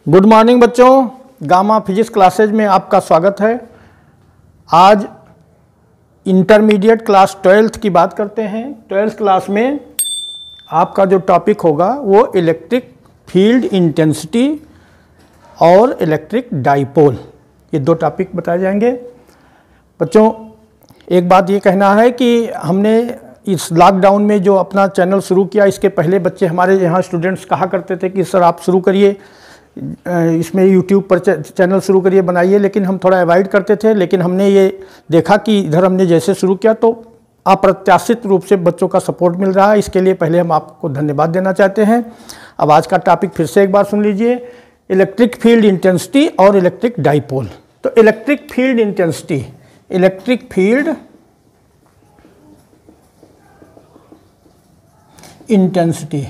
Good morning बच्चों, gamma physics classes में आपका स्वागत है। आज इंटरमीडिएट क्लास 12th की बात करते हैं। 12th क्लास में आपका जो टॉपिक होगा वो इलेक्ट्रिक फील्ड इंटेंसिटी और इलेक्ट्रिक डाइपोल, ये दो टॉपिक बताए जाएंगे। बच्चों, एक बात ये कहना है कि हमने इस लॉकडाउन में जो अपना चैनल शुरू किया, इसके पहले बच्चे हमारे यहाँ स्टूडेंट्स कहा करते थे कि सर आप शुरू करिए, इसमें यूट्यूब पर चैनल शुरू करिए, बनाइए, लेकिन हम थोड़ा अवॉइड करते थे। लेकिन हमने ये देखा कि इधर हमने जैसे शुरू किया तो अप्रत्याशित रूप से बच्चों का सपोर्ट मिल रहा है। इसके लिए पहले हम आपको धन्यवाद देना चाहते हैं। अब आज का टॉपिक फिर से एक बार सुन लीजिए, इलेक्ट्रिक फील्ड इंटेंसिटी और इलेक्ट्रिक डाइपोल। तो electric field intensity, electric field intensity,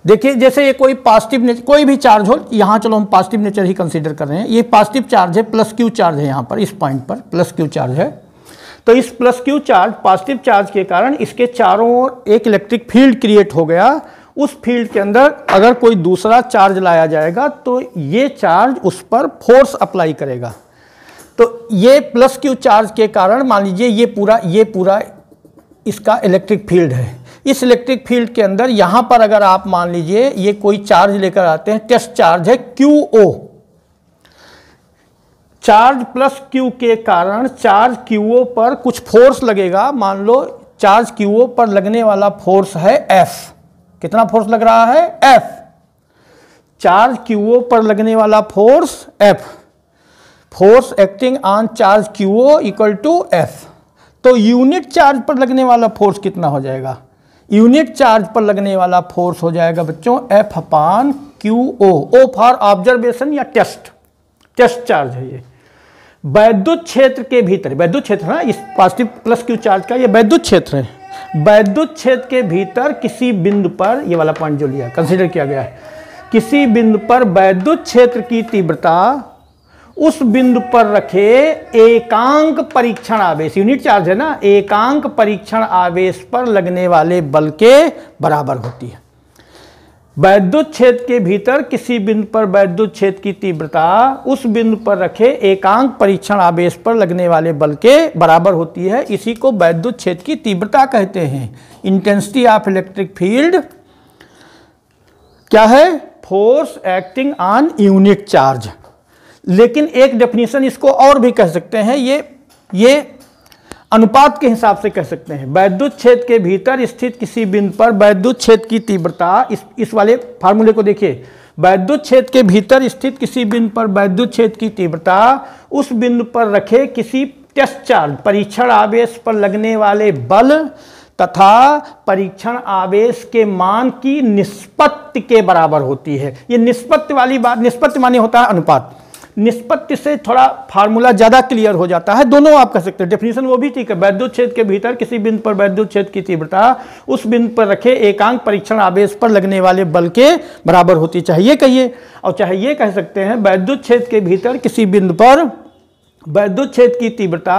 देखिए जैसे ये कोई पॉजिटिव कोई भी चार्ज हो, यहाँ चलो हम पॉजिटिव नेचर ही कंसीडर कर रहे हैं। ये पॉजिटिव चार्ज है, प्लस क्यू चार्ज है, यहाँ पर इस पॉइंट पर प्लस क्यू चार्ज है। तो इस plus Q charge, positive charge के कारण इसके चारों ओर एक इलेक्ट्रिक फील्ड क्रिएट हो गया। उस फील्ड के अंदर अगर कोई दूसरा चार्ज लाया जाएगा तो ये चार्ज उस पर फोर्स अप्लाई करेगा। तो ये प्लस क्यू चार्ज के कारण मान लीजिए ये पूरा इसका इलेक्ट्रिक फील्ड है। इस इलेक्ट्रिक फील्ड के अंदर यहाँ पर अगर आप मान लीजिए ये कोई चार्ज लेकर आते हैं, टेस्ट चार्ज है QO, चार्ज प्लस Q के कारण चार्ज QO पर कुछ फोर्स लगेगा। मान लो चार्ज QO पर लगने वाला फोर्स है F। कितना फोर्स लग रहा है? F। चार्ज QO पर लगने वाला force F, force acting on charge QO equal to F। तो यूनिट चार्ज पर लगने वाला फोर्स कितना हो जाएगा? यूनिट चार्ज पर लगने वाला फोर्स हो जाएगा बच्चों F upon QO। O for observation या टेस्ट चार्ज है ये। वैद्युत क्षेत्र के भीतर, वैद्युत क्षेत्र ना, इस पॉजिटिव प्लस क्यू चार्ज का ये वैद्युत क्षेत्र है। वैद्युत क्षेत्र के भीतर किसी बिंदु पर, ये वाला पॉइंट जो लिया कंसीडर किया गया है, किसी बिंदु पर वैद्युत क्षेत्र की तीव्रता उस बिंदु पर रखे एकांक परीक्षण आवेश, यूनिट चार्ज है ना, एकांक परीक्षण आवेश पर लगने वाले बल के बराबर होती है। वैद्युत क्षेत्र के भीतर किसी बिंदु पर वैद्युत क्षेत्र की तीव्रता उस बिंदु पर रखे एकांक परीक्षण आवेश पर लगने वाले बल के बराबर होती है। इसी को वैद्युत क्षेत्र की तीव्रता कहते हैं। इंटेंसिटी ऑफ इलेक्ट्रिक फील्ड क्या है? Force acting on unit charge. लेकिन एक डेफिनेशन इसको और भी कह सकते हैं, ये अनुपात के हिसाब से कह सकते हैं। वैद्युत क्षेत्र के भीतर स्थित किसी बिंदु पर वैद्युत क्षेत्र की तीव्रता, इस वाले फार्मूले को देखिए, वैद्युत क्षेत्र के भीतर स्थित किसी बिंदु पर वैद्युत क्षेत्र की तीव्रता उस बिंदु पर रखे किसी टेस्ट चार्ज, परीक्षण आवेश पर लगने वाले बल तथा परीक्षण आवेश के मान की निष्पत्ति के बराबर होती है। ये निष्पत्ति वाली बात, निष्पत्ति माने होता है अनुपात। निष्पत्ति से थोड़ा फार्मूला ज्यादा क्लियर हो जाता है। दोनों आप कह सकते हैं, डेफिनेशन वो भी ठीक है। वैद्युत क्षेत्र के भीतर किसी बिंदु पर वैद्युत क्षेत्र की तीव्रता उस बिंदु पर रखे एकांक परीक्षण आवेश पर लगने वाले बल के बराबर होती, चाहिए कहिए, और चाहे ये कह सकते हैं वैद्युत क्षेत्र के भीतर किसी बिंदु पर वैद्युत क्षेत्र की तीव्रता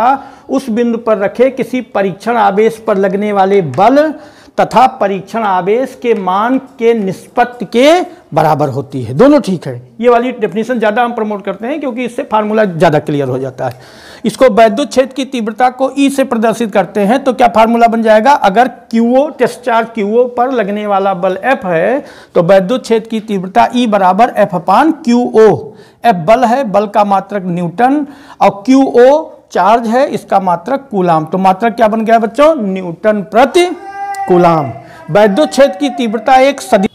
उस बिंदु पर रखे किसी परीक्षण आवेश पर लगने वाले बल तथा परीक्षण आवेश के मान के निष्पत्ति के बराबर होती है। दोनों ठीक है। ये वाली डेफिनेशन ज़्यादा हम प्रमोट करते हैं क्योंकि इससे फार्मूला ज़्यादा क्लियर हो जाता है। इसको वैद्युत क्षेत्र की तीव्रता को E से प्रदर्शित करते हैं तो क्या फार्मूला बन जाएगा? अगर QO, टेस्ट चार्ज QO पर लगने वाला बल F है तो वैद्युत क्षेत्र की तीव्रता E बराबर F अपान QO। F बल है, बल का मात्रक न्यूटन, और QO चार्ज है, इसका मात्रक कूलाम। तो मात्रक क्या बन गया बच्चों? न्यूटन प्रति कूलाम। वैद्युत क्षेत्र की तीव्रता एक सदिश,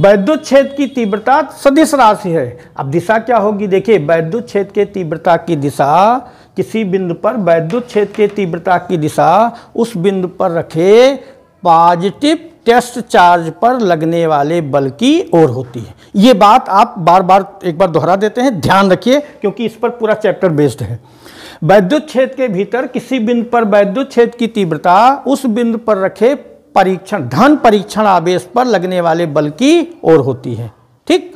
वैद्युत क्षेत्र की तीव्रता सदिश राशि है। अब दिशा क्या होगी? देखिए, वैद्युत क्षेत्र के तीव्रता की दिशा, किसी बिंदु पर वैद्युत क्षेत्र के तीव्रता की दिशा उस बिंदु पर रखे पॉजिटिव टेस्ट चार्ज पर लगने वाले बल की ओर होती है। ये बात आप बार बार एक बार दोहरा देते हैं, ध्यान रखिए क्योंकि इस पर पूरा चैप्टर बेस्ड है। वैद्युत क्षेत्र के भीतर किसी बिंदु पर वैद्युत क्षेत्र की तीव्रता उस बिंदु पर रखे धन परीक्षण आवेश पर लगने वाले बल की ओर होती है। ठीक,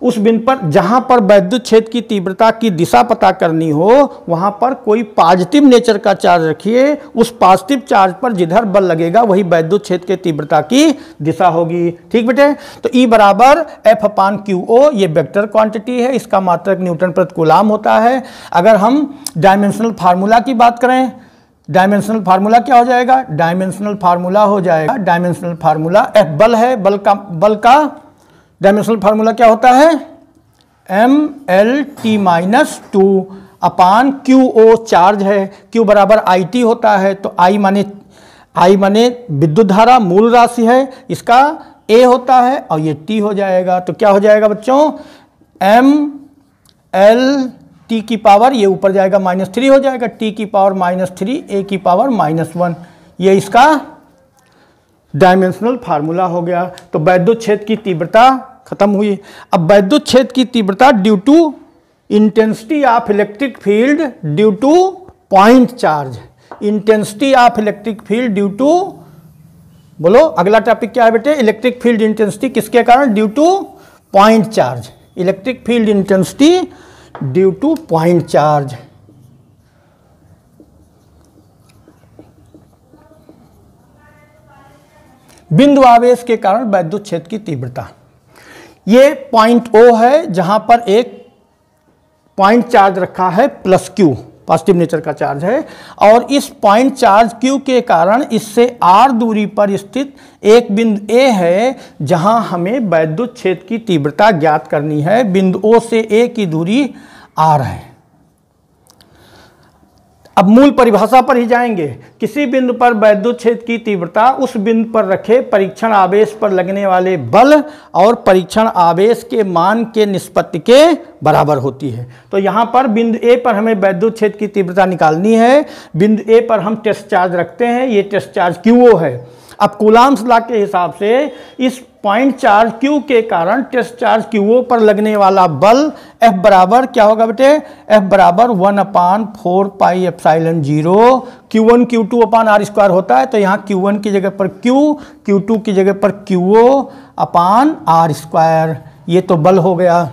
उस बिंदु पर जहां पर वैद्युत क्षेत्र की तीव्रता की दिशा पता करनी हो वहां पर कोई पॉजिटिव नेचर का चार्ज रखिए, उस पॉजिटिव चार्ज पर जिधर बल लगेगा वही वैद्युत क्षेत्र की तीव्रता की दिशा होगी। ठीक बेटे, तो E बराबर F/QO ये वेक्टर क्वांटिटी है, इसका मात्रक न्यूटन प्रति कूलाम होता है। अगर हम डायमेंशनल फार्मूला की बात करें, डायमेंशनल फार्मूला क्या हो जाएगा, डायमेंशनल फार्मूला हो जाएगा, डायमेंशनल फार्मूला F बल है, बल का डायमेंशनल फार्मूला क्या होता है, mL/T-2 अपान QO चार्ज है, Q बराबर IT होता है, तो I माने विद्युत धारा मूल राशि है, इसका A होता है और ये T हो जाएगा। तो क्या हो जाएगा बच्चों, mL/T की पावर ये ऊपर जाएगा -3 हो जाएगा, T की पावर -3 A की पावर -1, ये इसका डायमेंशनल फार्मूला हो गया। तो वैद्युत क्षेत्र की तीव्रता खत्म हुई। अब वैद्युत क्षेत्र की तीव्रता due to intensity of electric field due to point charge, intensity of electric field due to, बोलो अगला टॉपिक क्या है बेटे, इलेक्ट्रिक फील्ड इंटेंसिटी किसके कारण, due to point charge, electric field intensity due to point charge. बिंदु आवेश के कारण वैद्युत क्षेत्र की तीव्रता, ये पॉइंट O है जहां पर एक पॉइंट चार्ज रखा है +Q, पॉजिटिव नेचर का चार्ज है, और इस पॉइंट चार्ज Q के कारण इससे R दूरी पर स्थित एक बिंदु A है जहां हमें वैद्युत क्षेत्र की तीव्रता ज्ञात करनी है। बिंदु O से A की दूरी R है। अब मूल परिभाषा पर ही जाएंगे। किसी बिंदु पर वैद्युत क्षेत्र की तीव्रता उस बिंदु पर रखे परीक्षण आवेश पर लगने वाले बल और परीक्षण आवेश के मान के निष्पत्ति के बराबर होती है। तो यहाँ पर बिंदु A पर हमें वैद्युत क्षेत्र की तीव्रता निकालनी है। बिंदु A पर हम टेस्ट चार्ज रखते हैं, ये टेस्ट चार्ज QO है। अब कूलाम्स लॉ के हिसाब से इस पॉइंट चार्ज Q के कारण टेस्ट चार्ज QO पर लगने वाला बल F बराबर क्या होगा बेटे, F बराबर 1/4πε0 Q1 Q2 अपान R² होता है। तो यहाँ Q1 की जगह पर Q, Q2 की जगह पर QO अपान R², ये तो बल हो गया।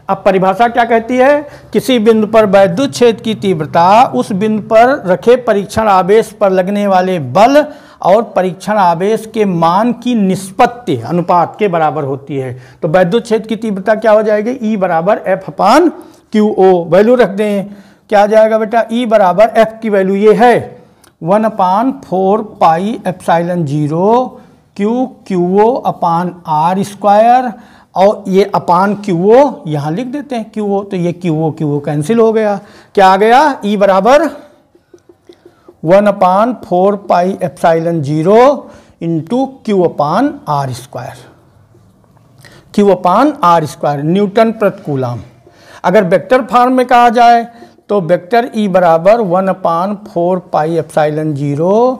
अब परिभाषा क्या कहती है, किसी बिंदु पर वैद्युत क्षेत्र की तीव्रता उस बिंदु पर रखे परीक्षण आवेश पर लगने वाले बल और परीक्षण आवेश के मान की निष्पत्ति अनुपात के बराबर होती है। तो वैद्युत क्षेत्र की तीव्रता क्या हो जाएगी, E बराबर F/QO, वैल्यू रख दें, क्या आ जाएगा बेटा, E बराबर F की वैल्यू ये है 1/4πε0 QO अपान R², और ये अपान QO यहाँ लिख देते हैं QO, तो ये QO कैंसिल हो गया। क्या आ गया, E बराबर 1/4πε0 इंटू Q अपान R², न्यूटन प्रति कूलाम। अगर वेक्टर फॉर्म में कहा जाए तो वेक्टर E बराबर 1/4πε0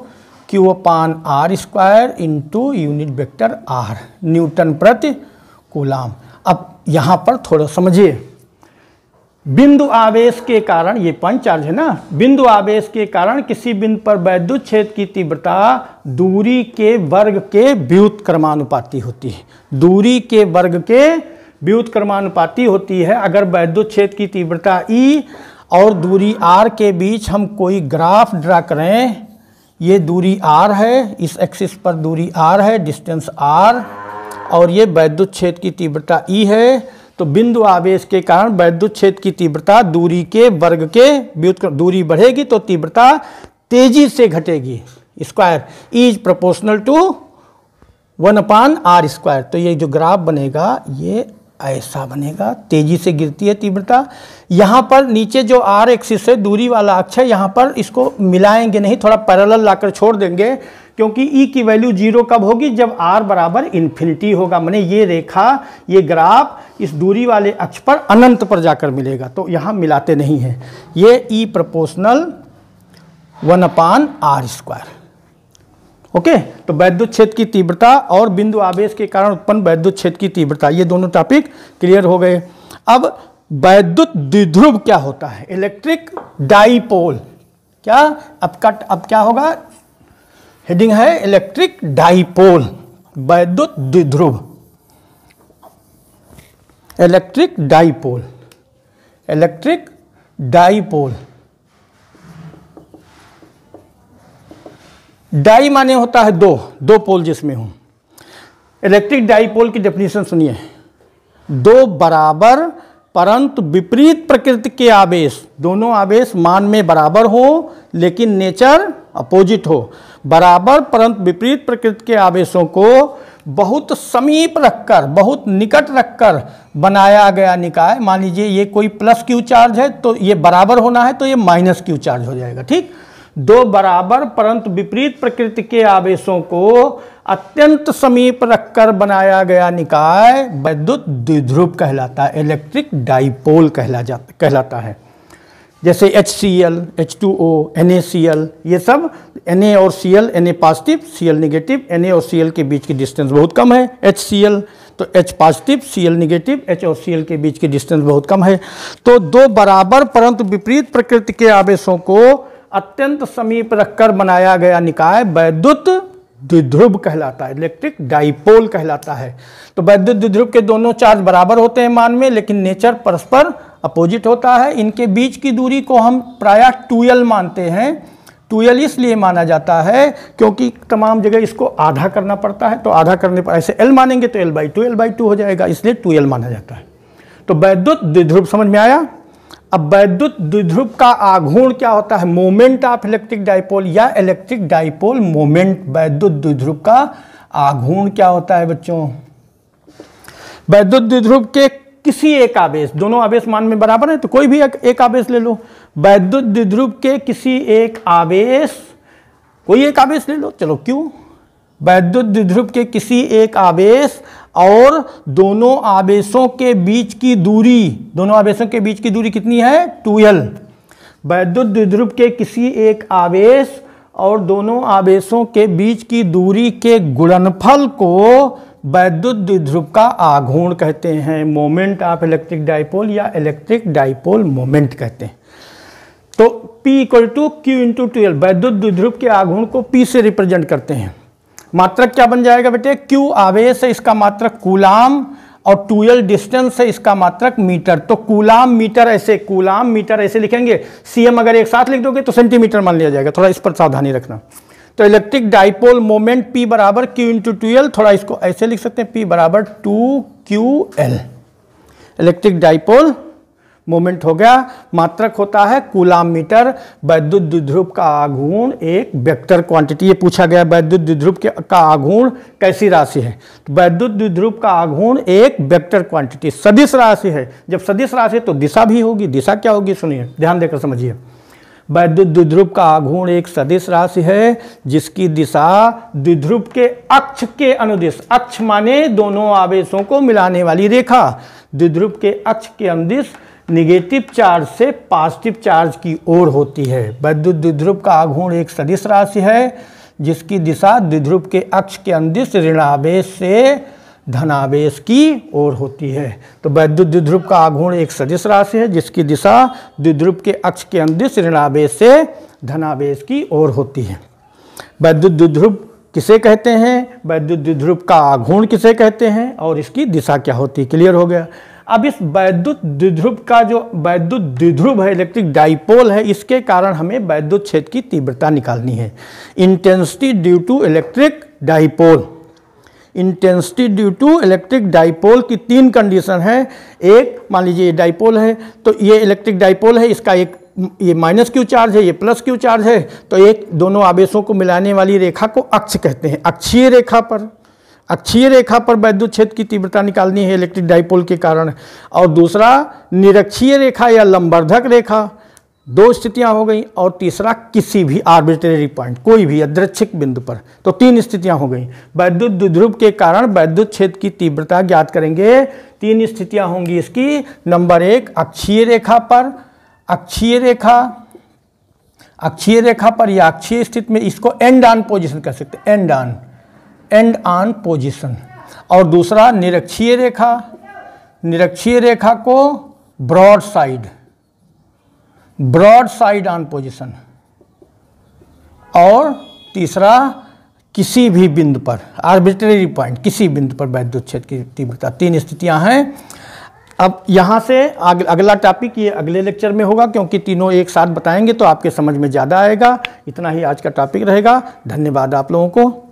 Q अपान R² into unit vector R, Newton प्रति कूलाम। अब यहाँ पर थोड़ा समझिए, बिंदु आवेश के कारण, ये पॉइंट चार्ज है ना, बिंदु आवेश के कारण किसी बिंदु पर वैद्युत क्षेत्र की तीव्रता दूरी के वर्ग के व्युत्क्रमानुपाती होती है, दूरी के वर्ग के व्युत्क्रमानुपाती होती है। अगर वैद्युत क्षेत्र की तीव्रता E और दूरी R के बीच हम कोई ग्राफ ड्रा करें, ये दूरी R है, इस एक्सिस पर दूरी R है, डिस्टेंस R, और ये वैद्युत क्षेत्र की तीव्रता E है, तो बिंदु आवेश के कारण वैद्युत क्षेत्र की तीव्रता दूरी के वर्ग के व्युत्क्रम, दूरी बढ़ेगी तो तीव्रता तेजी से घटेगी, square E is proportional to 1/R²। तो ये जो ग्राफ बनेगा ये ऐसा बनेगा, तेजी से गिरती है तीव्रता। यहाँ पर नीचे जो R एक्सिस है, दूरी वाला अक्ष है, यहाँ पर इसको मिलाएंगे नहीं, थोड़ा पैरेलल लाकर छोड़ देंगे, क्योंकि E की वैल्यू 0 कब होगी, जब R बराबर इन्फिनिटी होगा। माने ये रेखा, ये ग्राफ इस दूरी वाले अक्ष पर अनंत पर जाकर मिलेगा, तो यहाँ मिलाते नहीं हैं। ये E प्रोपोर्शनल 1/R²। ओके, तो वैद्युत क्षेत्र की तीव्रता और बिंदु आवेश के कारण उत्पन्न वैद्युत क्षेत्र की तीव्रता, ये दोनों टॉपिक क्लियर हो गए। अब वैद्युत द्विध्रुव क्या होता है, इलेक्ट्रिक डाइपोल, क्या अब क्या होगा, हेडिंग है इलेक्ट्रिक डाइपोल, वैद्युत द्विध्रुव। Electric dipole, electric dipole. Di माने होता है दो, दो पोल जिसमें हो। इलेक्ट्रिक डाइपोल की डेफिनेशन सुनिए, दो बराबर परंतु विपरीत प्रकृति के आवेश, दोनों आवेश मान में बराबर हो लेकिन नेचर अपोजिट हो। बराबर परंतु विपरीत प्रकृति के आवेशों को बहुत समीप रखकर, बहुत निकट रखकर बनाया गया निकाय। मान लीजिए ये कोई प्लस क्यू चार्ज है तो ये बराबर होना है तो ये माइनस क्यू चार्ज हो जाएगा, ठीक। दो बराबर परंतु विपरीत प्रकृति के आवेशों को अत्यंत समीप रखकर बनाया गया निकाय वैद्युत द्विध्रुव कहलाता है, इलेक्ट्रिक डाइपोल कहलाता है। जैसे HCl, H2O, NaCl, ये सब Na और Cl, Na positive Cl negative, Na और Cl के बीच की डिस्टेंस बहुत कम है। HCl तो H positive Cl negative, H और Cl के बीच की डिस्टेंस बहुत कम है। तो दो बराबर परंतु विपरीत प्रकृति के आवेशों को अत्यंत समीप रखकर बनाया गया निकाय वैद्युत द्विध्रुव कहलाता है, इलेक्ट्रिक डाइपोल कहलाता है। तो वैद्युत द्विध्रुव के दोनों चार्ज बराबर होते हैं मान में, लेकिन नेचर परस्पर अपोजिट होता है। इनके बीच की दूरी को हम प्रायः 2l मानते हैं। 2l इसलिए माना जाता है क्योंकि तमाम जगह इसको आधा करना पड़ता है, तो आधा करने पर ऐसे l मानेंगे तो l/2 हो जाएगा, इसलिए 2l माना जाता है। तो वैद्युत द्विध्रुव समझ में आया। अब वैद्युत द्विध्रुव का आघूर्ण क्या होता है, मोमेंट ऑफ इलेक्ट्रिक डाइपोल या इलेक्ट्रिक डाइपोल मोमेंट। वैद्युत द्विध्रुव का आघूर्ण क्या होता है बच्चों, वैद्युत द्विध्रुव के किसी एक आवेश, दोनों आवेश मान में बराबर है तो कोई भी एक आवेश ले लो। वैद्युत द्विध्रुव के किसी एक आवेश, कोई एक आवेश ले लो, चलो क्यों, वैद्युत द्विध्रुव के किसी एक आवेश और दोनों आवेशों के बीच की दूरी, दोनों आवेशों के बीच की दूरी कितनी है, 2l। वैद्युत द्विध्रुव के किसी एक आवेश और दोनों आवेशों के बीच की दूरी के गुणनफल को वैद्युत द्विध्रुव का आघूर्ण कहते हैं, मोमेंट ऑफ इलेक्ट्रिक डाइपोल या इलेक्ट्रिक डाइपोल मोमेंट कहते हैं। तो P = Q × 2l, वैद्युत द्विध्रुव के आघूर्ण को P से रिप्रेजेंट करते हैं। मात्रक क्या बन जाएगा बेटे, Q आवेश है, इसका मात्रक कूलाम, और 2l डिस्टेंस है, इसका मात्रक मीटर। तो कूलाम मीटर ऐसे, कूलाम मीटर ऐसे लिखेंगे। cm अगर एक साथ लिख दोगे तो सेंटीमीटर मान लिया जाएगा, थोड़ा इस पर सावधानी रखना। तो electric dipole moment P = Q × 2l, थोड़ा इसको ऐसे लिख सकते हैं, P = 2ql। Electric dipole moment हो गया, मात्रक होता है कूलाम मीटर। वैद्युत द्विध्रुव का आघूर्ण एक वेक्टर क्वांटिटी, ये पूछा गया वैद्युत द्विध्रुव का आघूर्ण कैसी राशि है। वैद्युत द्विध्रुव का आघूर्ण एक वेक्टर क्वांटिटी, सदिश राशि है। जब सदिश राशि है तो दिशा भी होगी, दिशा क्या होगी सुनिए, ध्यान देकर समझिए। वैद्युत द्विध्रुव का आघूर्ण एक सदिश राशि है जिसकी दिशा द्विध्रुव के अक्ष के अनुदिश, अक्ष माने दोनों आवेशों को मिलाने वाली रेखा, द्विध्रुव के अक्ष के अनुदिश निगेटिव चार्ज से पॉजिटिव चार्ज की ओर होती है। वैद्युत द्विध्रुव का आघूर्ण एक सदिश राशि है जिसकी दिशा द्विध्रुव के अक्ष के अनुदिश ऋणावेश से धनावेश की ओर होती है। तो वैद्युत द्विध्रुव का आघूर्ण एक सदिश राशि है जिसकी दिशा द्विध्रुव के अक्ष के अनुदिश ऋणावेश से धनावेश की ओर होती है। वैद्युत द्विध्रुव किसे कहते हैं, वैद्युत द्विध्रुव का आघूर्ण किसे कहते हैं, और इसकी दिशा क्या होती है, क्लियर हो गया। अब इस वैद्युत द्विध्रुव का जो वैद्युत द्विध्रुव है, इलेक्ट्रिक डाइपोल है, इसके कारण हमें वैद्युत क्षेत्र की तीव्रता निकालनी है। Intensity due to electric dipole, intensity due to electric dipole की तीन कंडीशन है। एक, मान लीजिए ये डाइपोल है तो ये इलेक्ट्रिक डाइपोल है, इसका एक ये माइनस क्यू चार्ज है, ये प्लस क्यू चार्ज है, तो एक दोनों आवेशों को मिलाने वाली रेखा को अक्ष कहते हैं। अक्षीय रेखा पर वैद्युत क्षेत्र की तीव्रता निकालनी है इलेक्ट्रिक डाइपोल के कारण। और दूसरा निरक्षीय रेखा या लंबवर्धक रेखा, दो स्थितियां हो गई, और तीसरा किसी भी आर्बिट्रेरी पॉइंट, कोई भी यादृच्छिक बिंदु पर, तो तीन स्थितियां हो गई। वैद्युत द्विध्रुव के कारण वैद्युत क्षेत्र की तीव्रता ज्ञात करेंगे, तीन स्थितियां होंगी इसकी। नंबर एक, अक्षीय रेखा पर, अक्षीय रेखा पर या अक्षीय स्थिति में इसको एंड ऑन पोजीशन कह सकते हैं, एंड ऑन पोजीशन। और दूसरा निरक्षीय रेखा को ब्रॉड साइड ऑन पोजीशन। और तीसरा किसी भी बिंदु पर, आर्बिट्रेरी पॉइंट, किसी बिंदु पर वैद्युत क्षेत्र की तीव्रता। तीन स्थितियां हैं। अब यहाँ से अगला टॉपिक ये अगले लेक्चर में होगा, क्योंकि तीनों एक साथ बताएंगे तो आपके समझ में ज़्यादा आएगा। इतना ही आज का टॉपिक रहेगा। धन्यवाद आप लोगों को।